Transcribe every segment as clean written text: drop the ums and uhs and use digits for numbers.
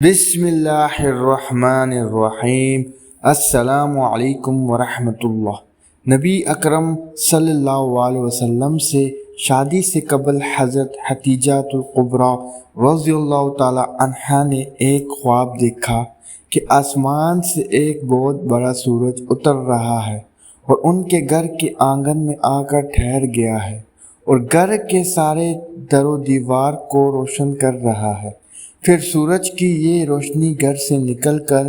بسم اللہ الرحمن الرحیم۔ السلام علیکم ورحمۃ اللہ۔ نبی اکرم صلی اللہ علیہ وسلم سے شادی سے قبل حضرت خدیجہ الکبریٰ رضی اللہ تعالی عنہا نے ایک خواب دیکھا کہ آسمان سے ایک بہت بڑا سورج اتر رہا ہے اور ان کے گھر کے آنگن میں آ کر ٹھہر گیا ہے اور گھر کے سارے در و دیوار کو روشن کر رہا ہے۔ پھر سورج کی یہ روشنی گھر سے نکل کر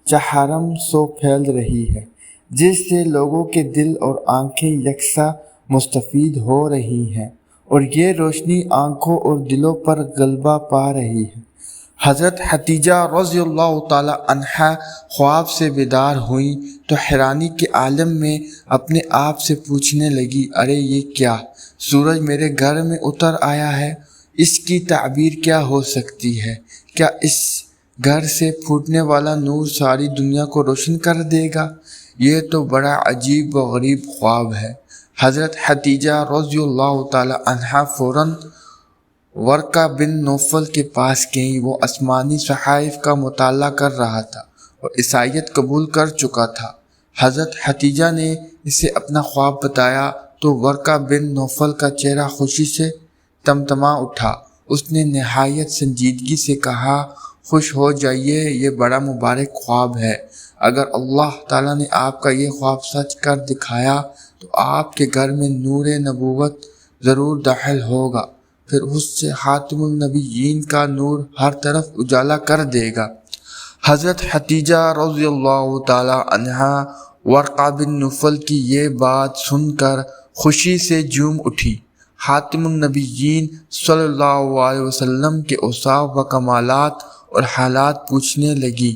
چہارم سو پھیل رہی ہے، جس سے لوگوں کے دل اور آنکھیں یکساں مستفید ہو رہی ہیں، اور یہ روشنی آنکھوں اور دلوں پر غلبہ پا رہی ہے۔ حضرت خدیجہ رضی اللہ تعالی عنہا خواب سے بیدار ہوئیں تو حیرانی کے عالم میں اپنے آپ سے پوچھنے لگی، ارے یہ کیا؟ سورج میرے گھر میں اتر آیا ہے، اس کی تعبیر کیا ہو سکتی ہے؟ کیا اس گھر سے پھوٹنے والا نور ساری دنیا کو روشن کر دے گا؟ یہ تو بڑا عجیب و غریب خواب ہے۔ حضرت خدیجہ رضی اللہ تعالی عنہا فوراً ورقہ بن نوفل کے پاس گئیں۔ وہ آسمانی صحائف کا مطالعہ کر رہا تھا اور عیسائیت قبول کر چکا تھا۔ حضرت خدیجہ نے اسے اپنا خواب بتایا تو ورقہ بن نوفل کا چہرہ خوشی سے تمتما اٹھا۔ اس نے نہایت سنجیدگی سے کہا، خوش ہو جائیے، یہ بڑا مبارک خواب ہے۔ اگر اللہ تعالیٰ نے آپ کا یہ خواب سچ کر دکھایا تو آپ کے گھر میں نور نبوت ضرور داخل ہوگا، پھر اس سے خاتم النبیین کا نور ہر طرف اجالا کر دے گا۔ حضرت خدیجہ رضی اللہ تعالی عنہا ورقہ بن نوفل کی یہ بات سن کر خوشی سے جھوم اٹھی۔ خاتم النبیین صلی اللہ علیہ وسلم کے اوصاف و کمالات اور حالات پوچھنے لگی۔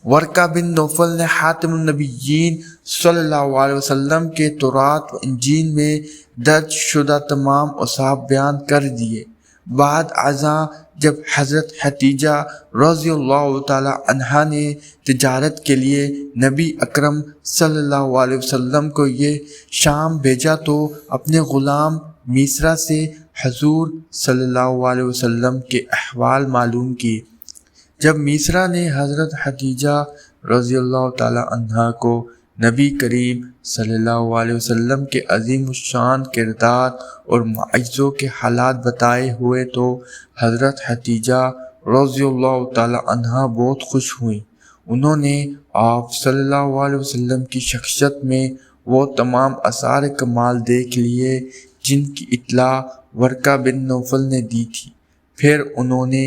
ورقہ بن نوفل نے خاتم النبیین صلی اللہ علیہ وسلم کے توراۃ و انجیل میں درج شدہ تمام اوصاف بیان کر دیے۔ بعد ازاں جب حضرت خدیجہ رضی اللہ تعالی عنہا نے تجارت کے لیے نبی اکرم صلی اللہ علیہ وسلم کو یہ شام بھیجا تو اپنے غلام میسرہ سے حضور صلی اللہ علیہ وسلم کے احوال معلوم کیے۔ جب میسرہ نے حضرت خدیجہ رضی اللہ تعالی عنہا کو نبی کریم صلی اللہ علیہ وسلم کے عظیم الشان کردار اور معجزوں کے حالات بتائے ہوئے تو حضرت خدیجہ رضی اللہ تعالی عنہا بہت خوش ہوئیں۔ انہوں نے آپ صلی اللہ علیہ وسلم کی شخصیت میں وہ تمام آثار کمال دیکھ لیے جن کی اطلاع ورقہ بن نوفل نے دی تھی۔ پھر انہوں نے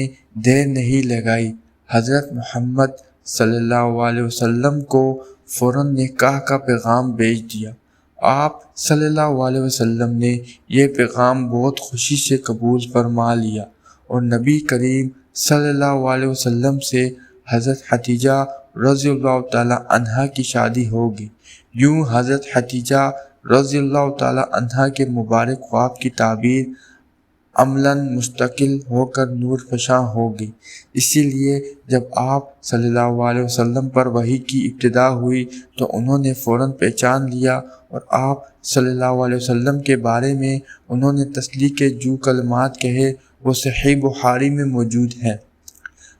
دیر نہیں لگائی، حضرت محمد صلی اللہ علیہ وسلم کو فوراً نکاح کا پیغام بھیج دیا۔ آپ صلی اللہ علیہ وسلم نے یہ پیغام بہت خوشی سے قبول فرما لیا اور نبی کریم صلی اللہ علیہ وسلم سے حضرت خدیجہ رضی اللہ تعالی عنہا کی شادی ہوگی۔ یوں حضرت خدیجہ رضی اللہ تعالی عنہا کے مبارک خواب کی تعبیر عملاً مستقل ہو کر نور فشاں ہوگی۔ اسی لیے جب آپ صلی اللہ علیہ وسلم پر وحی کی ابتدا ہوئی تو انہوں نے فوراً پہچان لیا اور آپ صلی اللہ علیہ وسلم کے بارے میں انہوں نے تسلیح کے جو کلمات کہے وہ صحیح بخاری میں موجود ہیں۔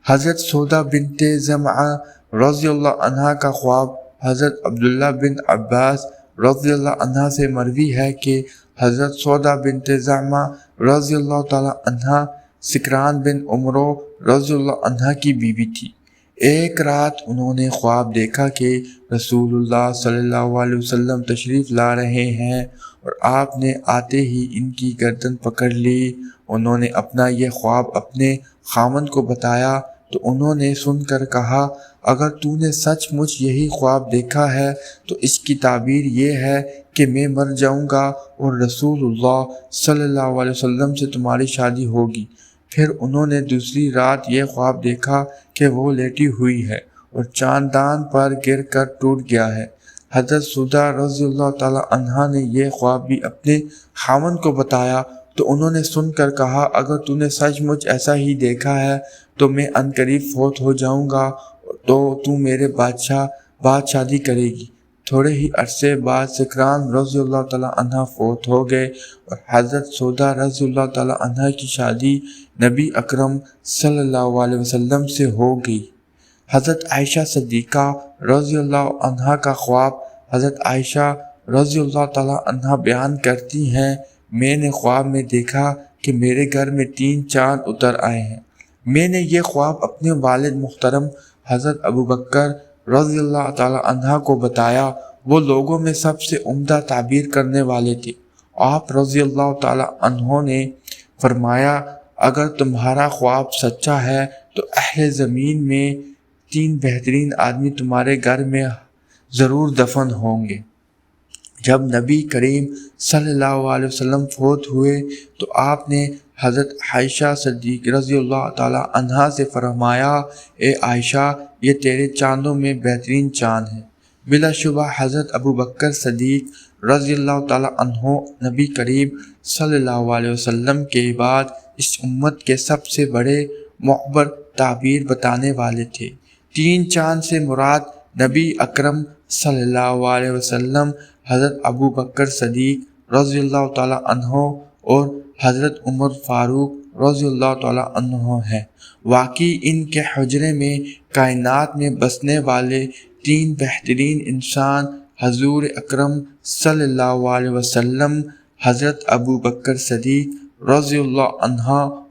حضرت سودا بنت زمعہ رضی اللہ عنہا کا خواب حضرت عبداللہ بن عباس رضی اللہ عنہ سے مروی ہے کہ حضرت سودا بنت زمعہ رضی اللہ تعالی عنہ سکران بن عمرو رضی اللہ عنہ کی بیوی تھی۔ ایک رات انہوں نے خواب دیکھا کہ رسول اللہ صلی اللہ علیہ وسلم تشریف لا رہے ہیں اور آپ نے آتے ہی ان کی گردن پکڑ لی۔ انہوں نے اپنا یہ خواب اپنے خاوند کو بتایا تو انہوں نے سن کر کہا، اگر تو نے سچ مچ یہی خواب دیکھا ہے تو اس کی تعبیر یہ ہے کہ میں مر جاؤں گا اور رسول اللہ صلی اللہ علیہ وسلم سے تمہاری شادی ہوگی۔ پھر انہوں نے دوسری رات یہ خواب دیکھا کہ وہ لیٹی ہوئی ہے اور چاندان پر گر کر ٹوٹ گیا ہے۔ حضرت سودا رضی اللہ تعالی عنہا نے یہ خواب بھی اپنے خاوند کو بتایا تو انہوں نے سن کر کہا، اگر تو نے سچ مچ ایسا ہی دیکھا ہے تو میں عنقریب فوت ہو جاؤں گا تو میرے بعد شادی کرے گی۔ تھوڑے ہی عرصے بعد سکران رضی اللہ تعالیٰ عنہ فوت ہو گئے اور حضرت سودا رضی اللہ تعالیٰ عنہ کی شادی نبی اکرم صلی اللہ علیہ وسلم سے ہو گئی۔ حضرت عائشہ صدیقہ رضی اللہ عنہ کا خواب۔ حضرت عائشہ رضی اللہ تعالیٰ عنہ بیان کرتی ہیں، میں نے خواب میں دیکھا کہ میرے گھر میں 3 چاند اتر آئے ہیں۔ میں نے یہ خواب اپنے والد محترم حضرت ابوبکر رضی اللہ تعالیٰ عنہ کو بتایا۔ وہ لوگوں میں سب سے عمدہ تعبیر کرنے والے تھے۔ آپ رضی اللہ تعالیٰ عنہ نے فرمایا، اگر تمہارا خواب سچا ہے تو اہل زمین میں 3 بہترین آدمی تمہارے گھر میں ضرور دفن ہوں گے۔ جب نبی کریم صلی اللہ علیہ وسلم فوت ہوئے تو آپ نے حضرت عائشہ صدیق رضی اللہ تعالیٰ عنہا سے فرمایا، اے عائشہ، یہ تیرے چاندوں میں بہترین چاند ہے۔ بلا شبہ حضرت ابوبکر صدیق رضی اللہ تعالیٰ عنہ نبی کریم صلی اللہ علیہ وسلم کے بعد اس امت کے سب سے بڑے معبر تعبیر بتانے والے تھے۔ 3 چاند سے مراد نبی اکرم صلی اللہ علیہ وسلم، حضرت ابوبکر صدیق رضی اللہ تعالیٰ عنہ اور حضرت عمر فاروق رضی اللہ تعالیٰ عنہ ہیں۔ واقعی ان کے حجرے میں کائنات میں بسنے والے 3 بہترین انسان حضور اکرم صلی اللہ علیہ وسلم، حضرت ابوبکر صدیق رضی اللہ عنہ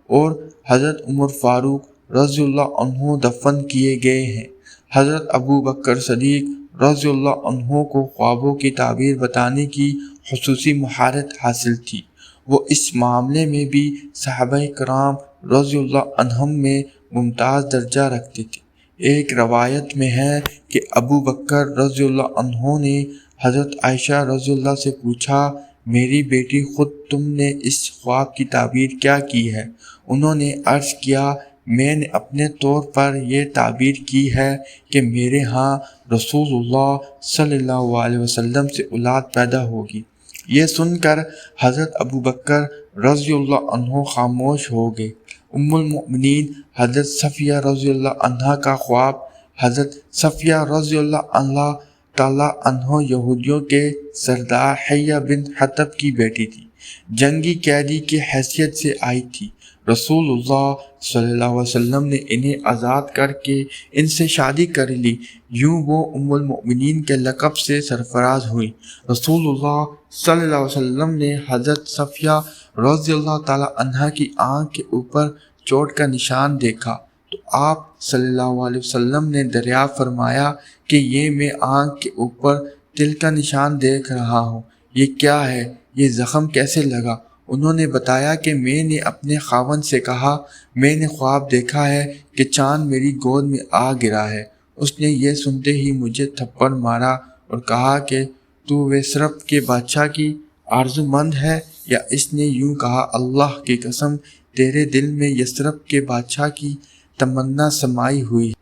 اور حضرت عمر فاروق رضی اللہ عنہ دفن کیے گئے ہیں۔ حضرت ابوبکر صدیق رضی اللہ عنہ کو خوابوں کی تعبیر بتانے کی خصوصی مہارت حاصل تھی۔ وہ اس معاملے میں بھی صحابہ کرام رضی اللہ عنہم میں ممتاز درجہ رکھتے تھے۔ ایک روایت میں ہے کہ ابوبکر رضی اللہ عنہ نے حضرت عائشہ رضی اللہ سے پوچھا، میری بیٹی، خود تم نے اس خواب کی تعبیر کیا کی ہے؟ انہوں نے عرض کیا، میں نے اپنے طور پر یہ تعبیر کی ہے کہ میرے ہاں رسول اللہ صلی اللہ علیہ وسلم سے اولاد پیدا ہوگی۔ یہ سن کر حضرت ابوبکر رضی اللہ عنہ خاموش ہو گئے۔ ام المؤمنین حضرت صفیہ رضی اللہ عنہ کا خواب۔ حضرت صفیہ رضی اللہ تعالیٰ عنہ یہودیوں کے سردار حیہ بن حطب کی بیٹی تھی۔ جنگی قیدی کی حیثیت سے آئی تھی۔ رسول اللہ صلی اللہ علیہ وسلم نے انہیں آزاد کر کے ان سے شادی کر لی۔ یوں وہ ام المؤمنین کے لقب سے سرفراز ہوئی۔ رسول اللہ صلی اللہ علیہ وسلم نے حضرت صفیہ رضی اللہ تعالیٰ عنہ کی آنکھ کے اوپر چوٹ کا نشان دیکھا تو آپ صلی اللہ علیہ وسلم نے دریافت فرمایا کہ یہ میں آنکھ کے اوپر تل کا نشان دیکھ رہا ہوں، یہ کیا ہے؟ یہ زخم کیسے لگا؟ انہوں نے بتایا کہ میں نے اپنے خاوند سے کہا، میں نے خواب دیکھا ہے کہ چاند میری گود میں آ گرا ہے۔ اس نے یہ سنتے ہی مجھے تھپڑ مارا اور کہا کہ تو ویسرب کے بادشاہ کی آرزو مند ہے؟ یا اس نے یوں کہا، اللہ کی قسم، تیرے دل میں یسرب کے بادشاہ کی تمنا سمائی ہوئی ہے۔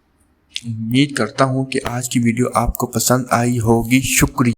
امید کرتا ہوں کہ آج کی ویڈیو آپ کو پسند آئی ہوگی۔ شکریہ۔